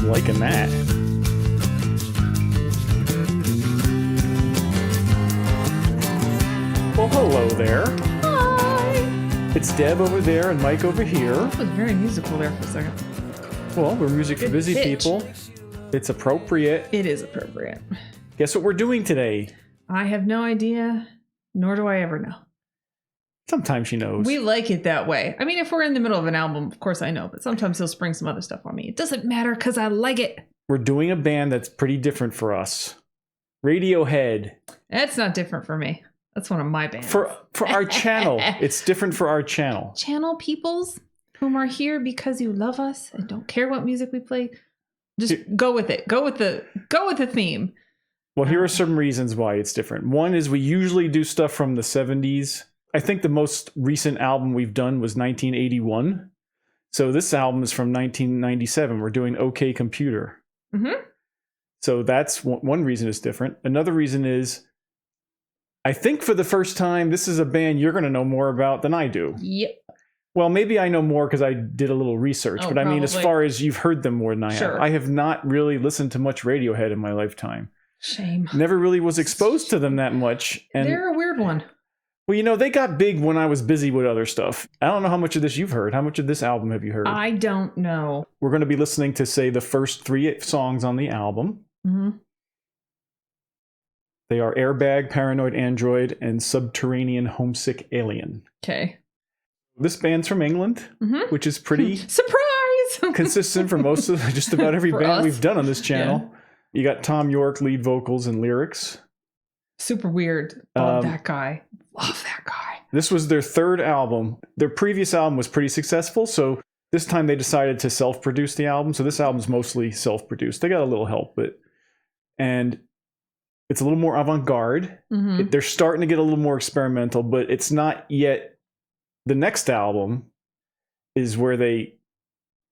liking that. Well, hello there. Hi! It's Deb over there and Mike over here. That was very musical there for a second. Well, we're music for Good busy pitch. people. It's appropriate. It is appropriate. Guess what we're doing today? I have no idea, nor do I ever know. Sometimes she knows. We like it that way. I mean, if we're in the middle of an album, of course I know, but sometimes he'll spring some other stuff on me. It doesn't matter because I like it. We're doing a band that's pretty different for us. Radiohead. That's not different for me. That's one of my bands. For our channel. It's different for our channel. Channel peoples whom are here because you love us and don't care what music we play. Just go with it. Go with the theme. Well, here are some reasons why it's different. One is we usually do stuff from the 70s. I think the most recent album we've done was 1981. So this album is from 1997. We're doing OK Computer. Mm-hmm. So that's one reason it's different. Another reason is I think for the first time, this is a band you're going to know more about than I do. Yep. Well, maybe I know more because I did a little research. Oh, but I mean, as probably. far as you've heard them more than I Sure. have. I have not really listened to much Radiohead in my lifetime. Shame. Never really was exposed to them that much. And They're a weird one. well, you know, they got big when I was busy with other stuff. I don't know how much of this you've heard. How much of this album have you heard? I don't know. We're going to be listening to, say, the first 3 songs on the album. Mm-hmm. They are Airbag, Paranoid Android, and Subterranean, Homesick Alien. Okay. This band's from England, Mm-hmm. which is pretty Surprise! consistent for most of just about every For band us. we've done on this channel. You got Tom York, lead vocals and lyrics. Super weird. Love that guy. Love that guy. This was their 3rd album. Their previous album was pretty successful, so this time they decided to self-produce the album. So this album's mostly self-produced. They got a little help, and it's a little more avant-garde. Mm-hmm. They're starting to get a little more experimental, but it's not yet. The next album is where they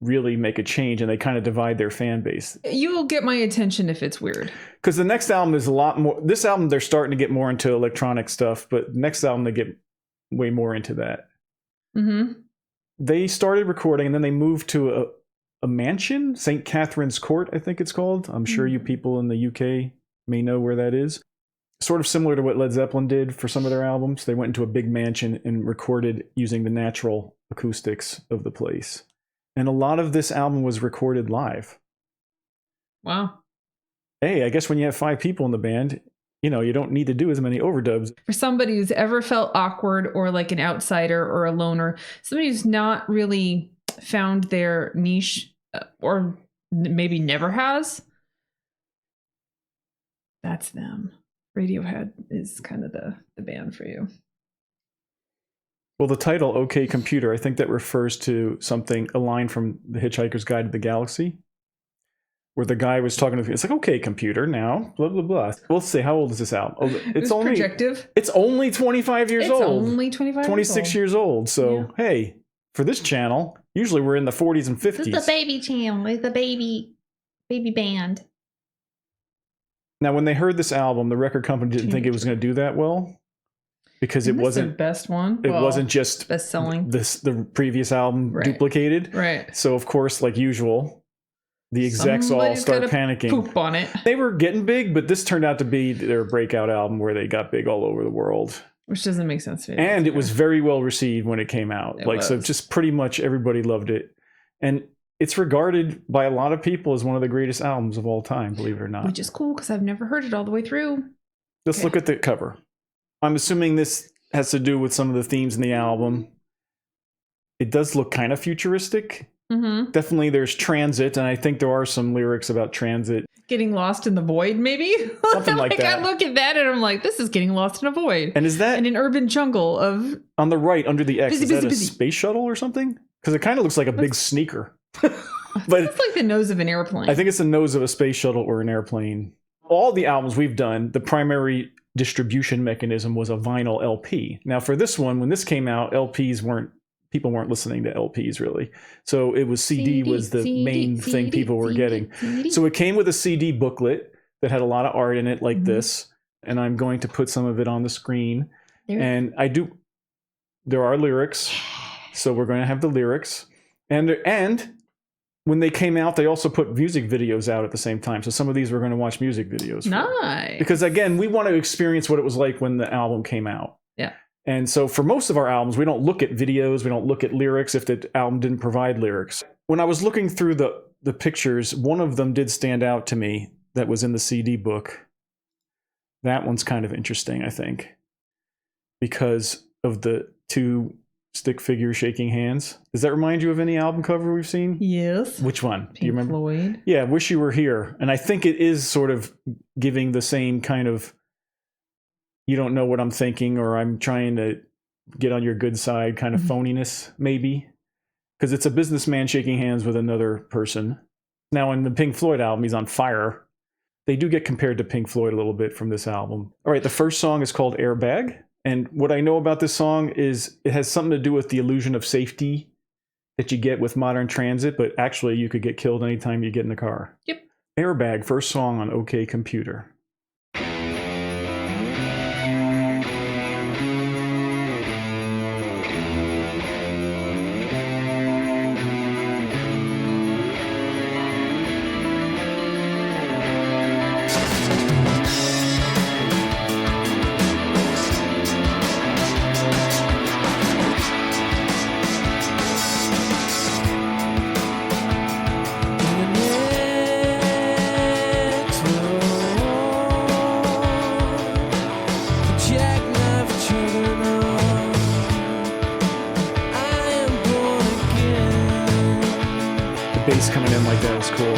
really make a change and they kind of divide their fan base. You will get my attention if it's weird. Because the next album is a lot more. This album, they're starting to get more into electronic stuff, but next album, they get way more into that. Mm-hmm. They started recording and then they moved to a mansion, St. Catherine's Court, I think it's called. I'm sure you people in the UK may know where that is. Sort of similar to what Led Zeppelin did for some of their albums. They went into a big mansion and recorded using the natural acoustics of the place. And a lot of this album was recorded live. Wow. Hey, I guess when you have 5 people in the band, you know, you don't need to do as many overdubs. For somebody who's ever felt awkward or like an outsider or a loner, somebody who's not really found their niche or maybe never has, that's them. Radiohead is kind of the band for you. Well, the title, OK Computer, I think that refers to a line from The Hitchhiker's Guide to the Galaxy, where the guy was talking to, it's like, OK Computer, now, blah, blah, blah. We'll see, how old is this album? Oh, It's projective. It's only 25 years old. It's only 25 26 years old. So, hey, for this channel, usually we're in the 40s and 50s. This is the baby channel. It's the baby band. Now, when they heard this album, the record company didn't think it was going to do that well because it Isn't this their wasn't. best one. It wasn't just best selling. the previous album Right. duplicated. Right. So of course, like usual, the execs all Somebody's start gotta panicking. Poop on it, They were getting big, but this turned out to be their breakout album where they got big all over the world. which doesn't make sense to me. And it was very well received when it came out. So was. just pretty much everybody loved it. And it's regarded by a lot of people as one of the greatest albums of all time, believe it or not. which is cool because I've never heard it all the way through. Let's look at the cover. I'm assuming this has to do with some of the themes in the album. It does look kind of futuristic. Mm-hmm. Definitely there's transit, and I think there are some lyrics about transit. Getting lost in the void, maybe? Something like that. I look at that and I'm like, this is getting lost in a void. And is that in an urban jungle of... on the right under the X? Busy, is that busy, a busy. space shuttle or something? Because it kind of looks like a big sneaker. But It's like the nose of an airplane. I think it's the nose of a space shuttle or an airplane. All the albums we've done, the primary distribution mechanism was a vinyl LP. Now for this one, when this came out, people weren't listening to LPs really. So it was CD was the main thing people were getting. So it came with a CD booklet that had a lot of art in it like this. And I'm going to put some of it on the screen. And there are lyrics. So we're going to have the lyrics. And when they came out, they also put music videos out at the same time. So some of these we're going to watch music videos for. Nice. Because again, we want to experience what it was like when the album came out. Yeah. And so for most of our albums, we don't look at videos, we don't look at lyrics if the album didn't provide lyrics. When I was looking through the pictures, one of them did stand out to me that was in the CD book. That one's kind of interesting, I think, because of the two stick figures shaking hands. Does that remind you of any album cover we've seen? Yes. Which one? Pink Do you remember? Floyd. Yeah, Wish You Were Here. And I think it is sort of giving the same kind of, you don't know what I'm thinking, or I'm trying to get on your good side kind of phoniness, maybe. Because it's a businessman shaking hands with another person. Now, in the Pink Floyd album, he's on fire. They do get compared to Pink Floyd a little bit from this album. All right, the first song is called Airbag. And what I know about this song is it has something to do with the illusion of safety that you get with modern transit, but actually you could get killed anytime you get in the car. Yep. Airbag, first song on OK Computer. Bass coming in like that is cool.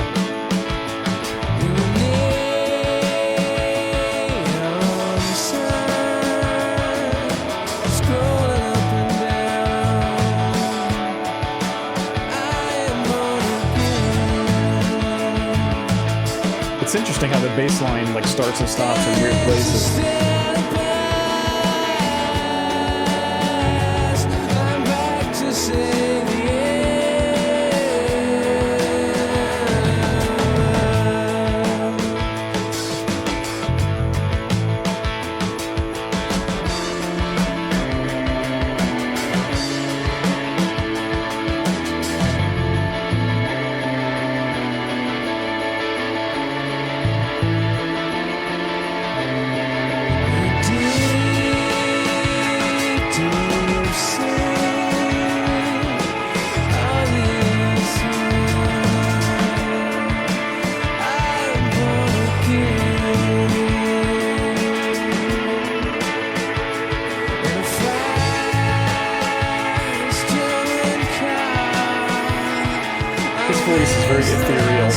It's interesting how the bass line like starts and stops in weird places. His voice is very ethereal.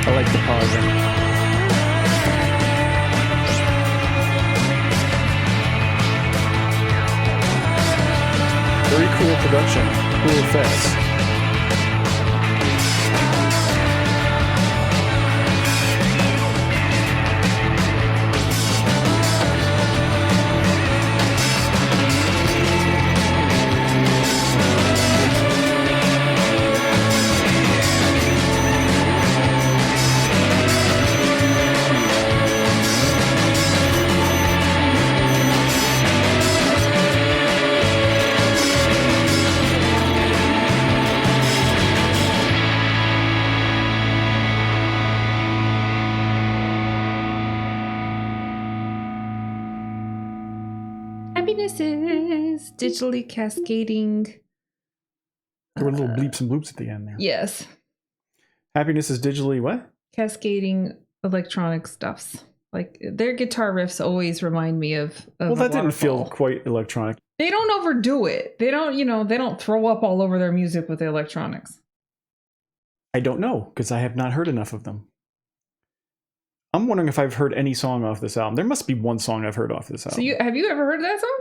I like the pausing. Very cool production, cool effects. Happiness is digitally cascading. There were little bleeps and bloops at the end there. Yes. Happiness is digitally what? Cascading electronic stuffs. Like their guitar riffs always remind me of Well, that a didn't feel waterfall. quite electronic. They don't overdo it. They don't, they don't throw up all over their music with the electronics. I don't know, because I have not heard enough of them. I'm wondering if I've heard any song off this album. There must be one song I've heard off this album. So have you ever heard that song?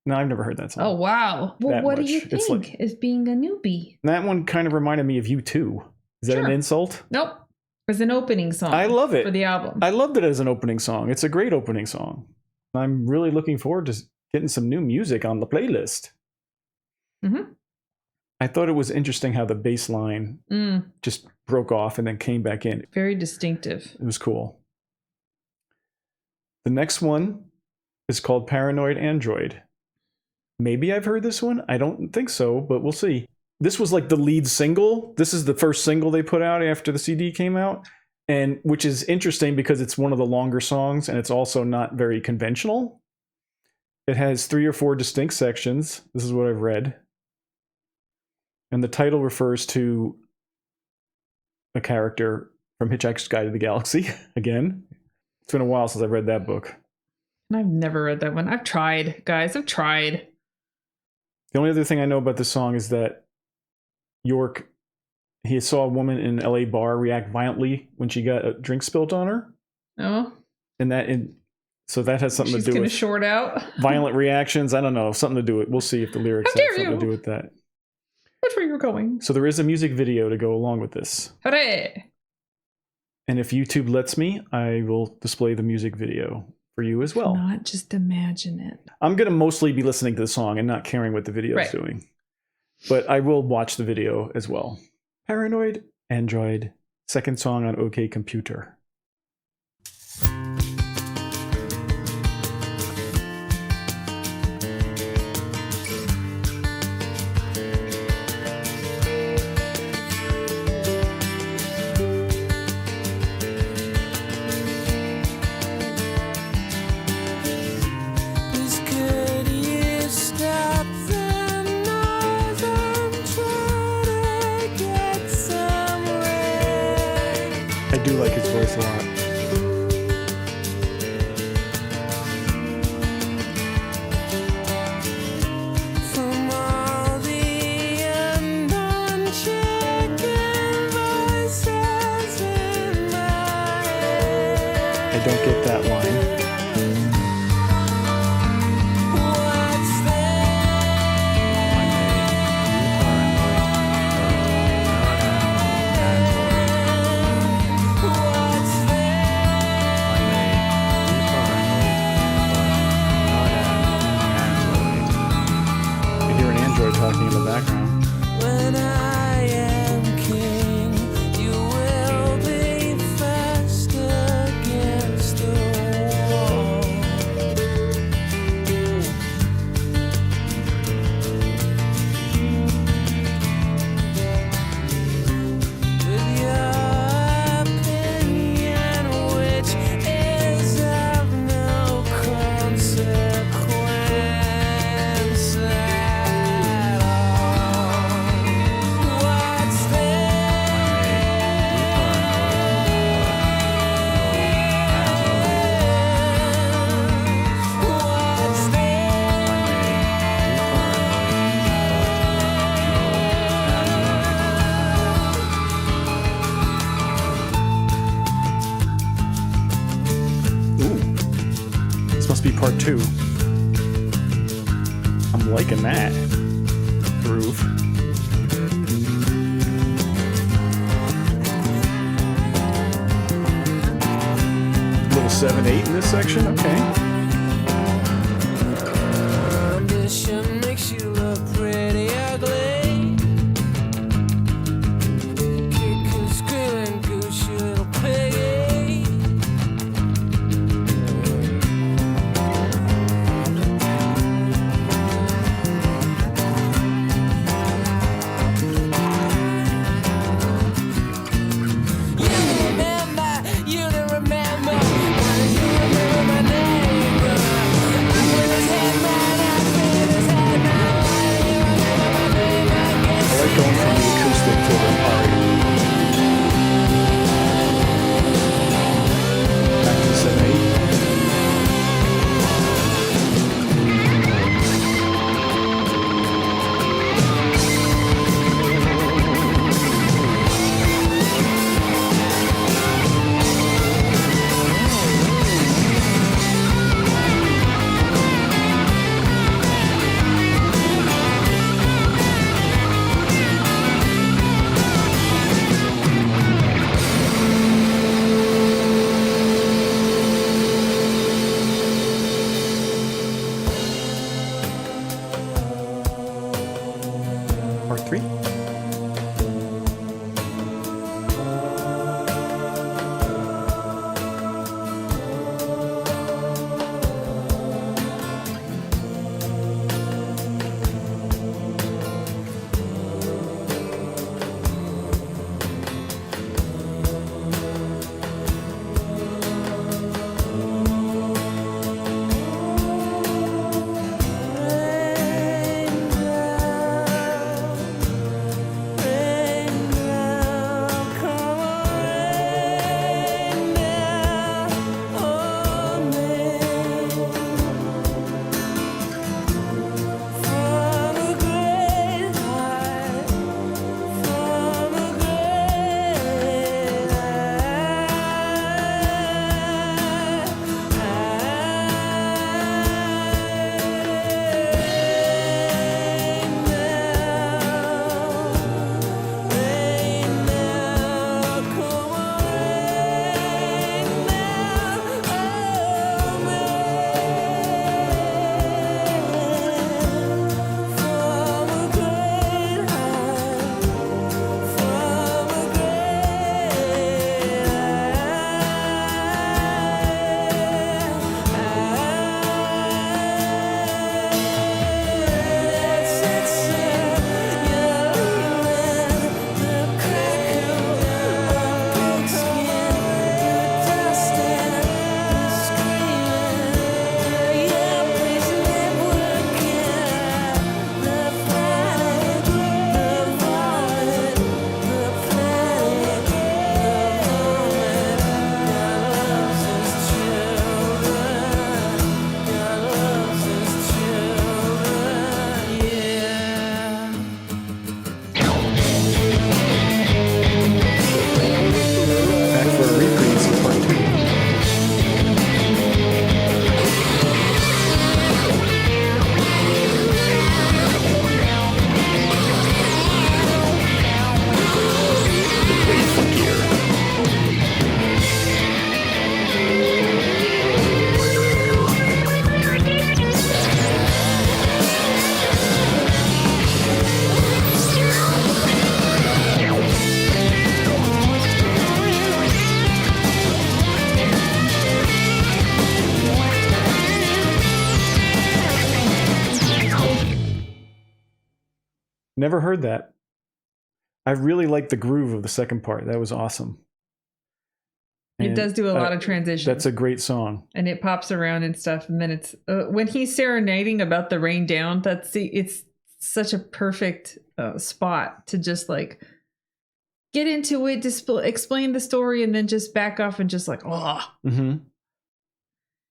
No, I've never heard that song. Oh, wow. Well, That what do much. you It's think like- as being a newbie? That one kind of reminded me of you too. Is that Sure. an insult? Nope. It's an opening song. I love it. For the album. I loved it as an opening song. It's a great opening song. I'm really looking forward to getting some new music on the playlist. Mm-hmm. I thought it was interesting how the bass line just broke off and then came back in. Very distinctive. It was cool. The next one is called Paranoid Android. Maybe I've heard this one. I don't think so, but we'll see. This was like the lead single. This is the first single they put out after the CD came out, and which is interesting because it's one of the longer songs and it's also not very conventional. It has 3 or 4 distinct sections. This is what I've read. And the title refers to a character from Hitchhiker's Guide to the Galaxy. Again, it's been a while since I've read that book. And I've never read that one. I've tried, guys. I've tried. The only other thing I know about this song is that York, he saw a woman in an LA bar react violently when she got a drink spilt on her. Oh, So that has something she's to do gonna with short out. violent reactions. I don't know, something to do with. We'll see if the lyrics How have dare something you. to do with that. That's where you're going. So there is a music video to go along with this. Hooray! And if YouTube lets me, I will display the music video for you as well. Not just imagine it. I'm going to mostly be listening to the song and not caring what the video is Right. doing. But I will watch the video as well. Paranoid Android, second song on OK Computer. I do like his voice a lot. I don't get that line. I hear an android talking in the background. When I am king, you will be fast against the wall. With your opinion, which is of no consequence at all. What's Ooh. This must be part 2. I'm liking that. groove. Little 7/8 in this section. Okay. Ambition makes you look pretty ugly. Kick and scream and goose, you little piggy. You don't remember. Why don't you remember my name? I put his head man, I put his head man. Why don't you remember my name? I guess I like going from the acoustic to the aria. Back to 7/8. Part 3. Back for a reprise of part 2. Way funkier. Never heard that. I really like the groove of the second part. That was awesome. It And does do a lot of transition. That's a great song. And it pops around and stuff. And then it's when he's serenading about the rain down. It's such a perfect spot to just like get into it, explain the story, and then just back off and just like, oh. Mm-hmm.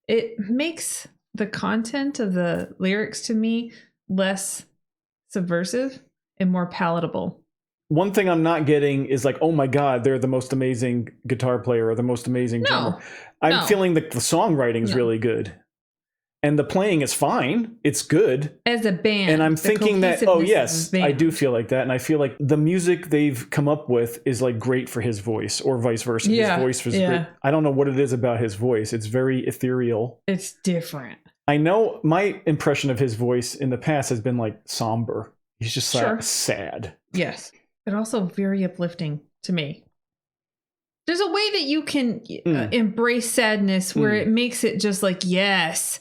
It makes the content of the lyrics to me less subversive and more palatable. One thing I'm not getting is like, oh my God, they're the most amazing guitar player or the most amazing drummer. I'm feeling the songwriting's really good. and the playing is fine. It's good. As a band. And I'm the thinking that, oh cohesiveness yes, of a I band. do feel like that. And I feel like the music they've come up with is like great for his voice, or vice versa. Yeah, His voice was yeah. great. I don't know what it is about his voice. It's very ethereal. It's different. I know my impression of his voice in the past has been like somber. He's just Sure. sad. Yes. But also very uplifting to me. There's a way that you can embrace sadness where it makes it just like, yes,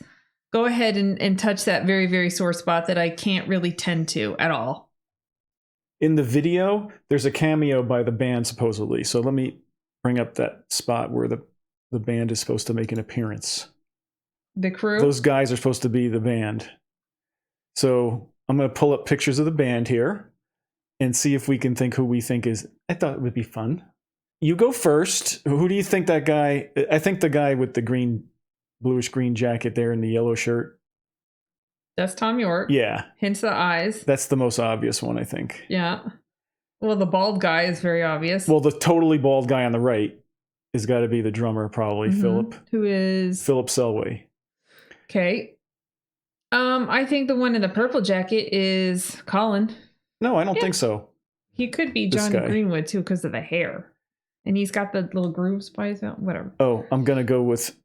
go ahead and touch that very, very sore spot that I can't really tend to at all. In the video, there's a cameo by the band supposedly. So let me bring up that spot where the band is supposed to make an appearance. The crew? Those guys are supposed to be the band. So I'm going to pull up pictures of the band here and see if we can think who we think is. I thought it would be fun. You go first. Who do you think that guy? I think the guy with the bluish green jacket there and the yellow shirt. That's Tom York. Yeah, Hence the eyes. that's the most obvious one, I think. Yeah. Well, the bald guy is very obvious. Well, the totally bald guy on the right has got to be the drummer, probably Mhm. Who is Philip Selway. okay. I think the one in the purple jacket is Colin. No, I don't Yeah. think so. He could be This Johnny guy. Greenwood too because of the hair. And he's got the little grooves by his mouth. Whatever. Oh, I'm gonna go with.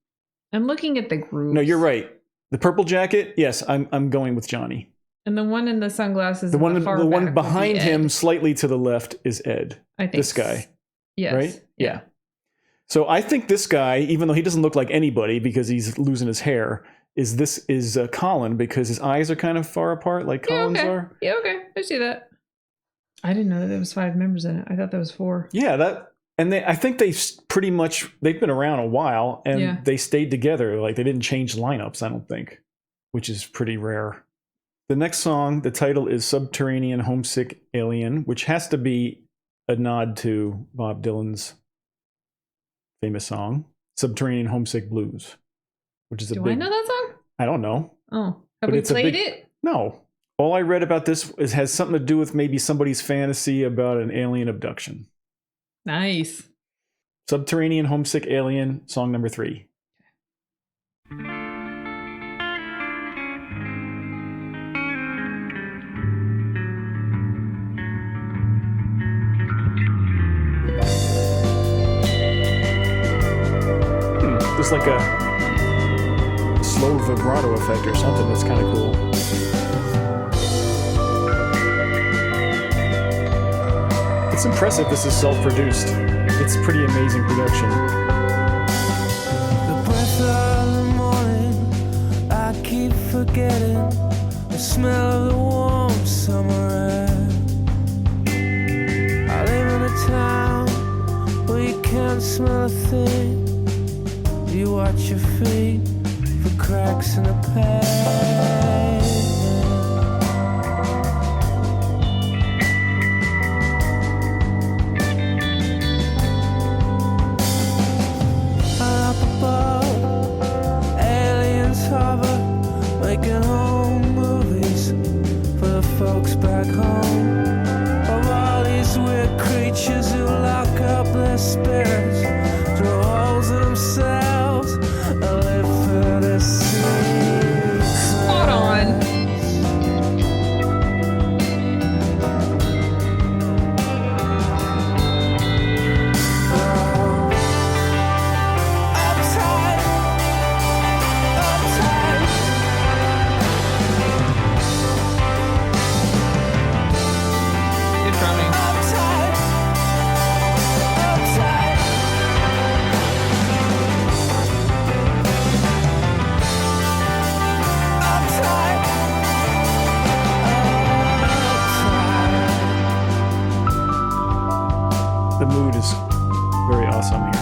I'm looking at the grooves. No, you're right. The purple jacket. Yes, I'm going with Johnny. And the one in the sunglasses. The in one far the back one would be behind Ed. him, slightly to the left, is Ed. I think this guy. Yes. Right? Yeah. So I think this guy, even though he doesn't look like anybody because he's losing his hair, is Colin because his eyes are kind of far apart, like Yeah, Colin's okay. are. Yeah, okay. I see that. I didn't know that there was 5 members in it. I thought there was 4. Yeah, I think they've been around a while and Yeah. they stayed together. Like they didn't change lineups, I don't think, which is pretty rare. The next song, the title is Subterranean, Homesick, Alien, which has to be a nod to Bob Dylan's famous song, Subterranean Homesick Blues, which is a Do big. I know that song? I don't know. Oh. Have But we it's a played big- it? No. All I read about this has something to do with maybe somebody's fantasy about an alien abduction. Nice. Subterranean, Homesick, Alien, song number 3. There's like a slow vibrato effect or something that's kind of cool. It's impressive this is self-produced. It's pretty amazing production. The breath of the morning, I keep forgetting the smell of the warm summer air. I live in a town where you can't smell a thing. You watch your feet for cracks in the pavement. Up above, aliens hover, making home movies for the folks back home. Of all these weird creatures who lock up their spirits, drill holes in themselves, and live for the secrets. Spot on. Uptight, uptight. Good drumming. Uptight, uptight. Uptight, uptight. The mood is very awesome here.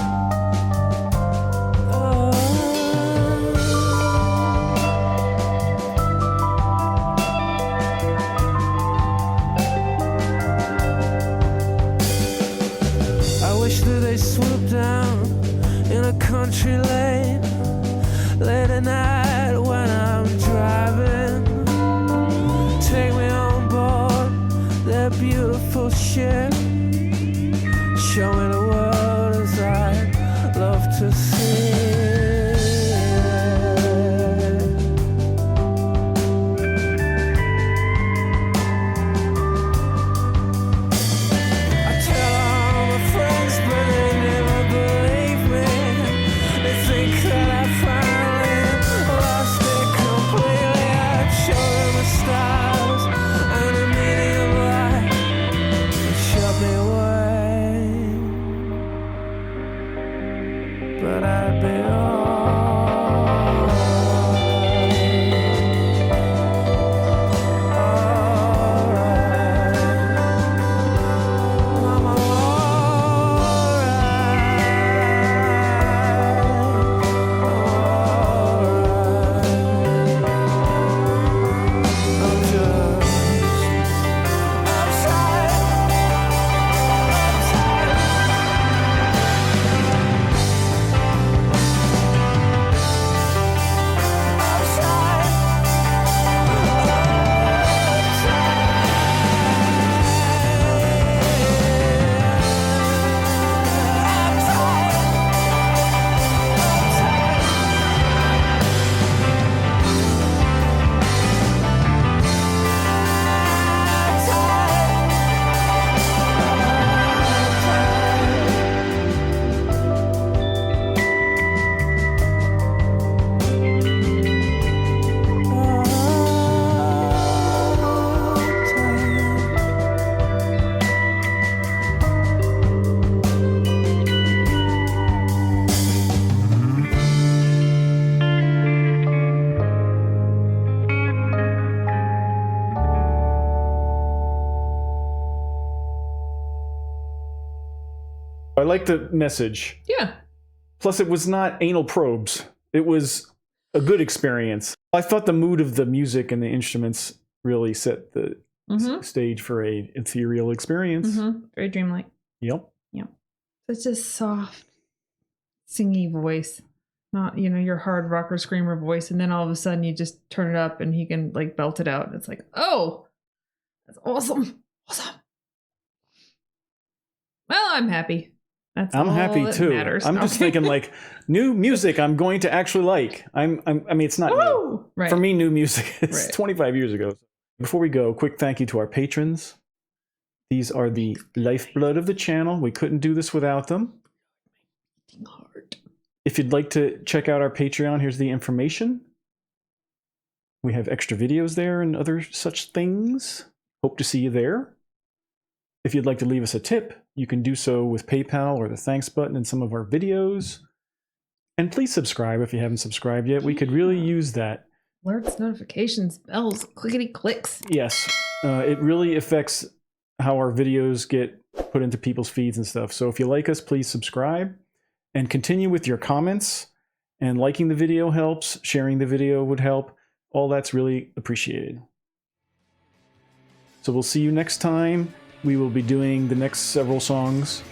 I wish that they swooped down in a country lane late at night when I'm driving. Take me on board their beautiful ship. Show me the world as I love to see it. be alright. I'm I like the message. Yeah. Plus, it was not anal probes. It was a good experience. I thought the mood of the music and the instruments really set the stage for a ethereal experience. Very dreamlike. Yep. Such a soft, singy voice. Not, your hard rocker screamer voice. And then all of a sudden you just turn it up and he can like belt it out. It's like, oh, that's awesome. Awesome. Well, I'm happy. I'm happy too. Matters. I'm just thinking like new music I'm going to actually like. I mean, it's not new. Right. For me, new music is Right. 25 years ago. Before we go, quick thank you to our patrons. These are the lifeblood of the channel. We couldn't do this without them. If you'd like to check out our Patreon, here's the information. We have extra videos there and other such things. Hope to see you there. If you'd like to leave us a tip, you can do so with PayPal or the thanks button in some of our videos. And please subscribe if you haven't subscribed yet. We could really use that. Alerts, notifications, bells, clickety clicks. Yes, it really affects how our videos get put into people's feeds and stuff. So if you like us, please subscribe and continue with your comments. And liking the video helps. Sharing the video would help. All that's really appreciated. So we'll see you next time. We will be doing the next several songs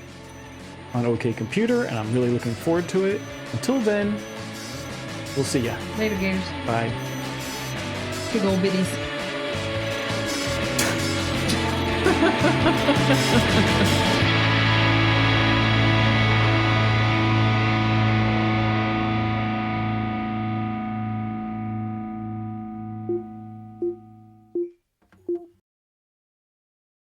on OK Computer, and I'm really looking forward to it. Until then, we'll see ya. Later, Gators. Bye. Big old bitties.